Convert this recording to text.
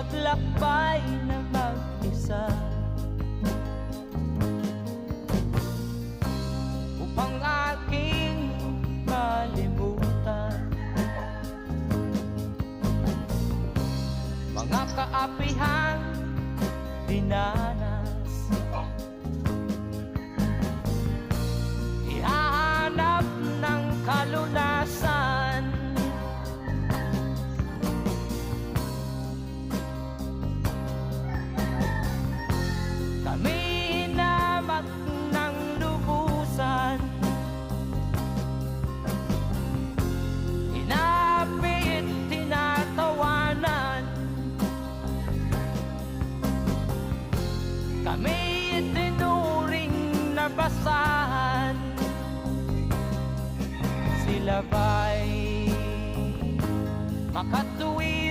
maglakbay na mag-isa upang aking malimutan mga kaapihang dinanas. Ihahanap ng kalunasan kami hinamak ng lubusan, hinapit, tinatawanan, kami itinuring na basahan. Sila ba'y makatuwid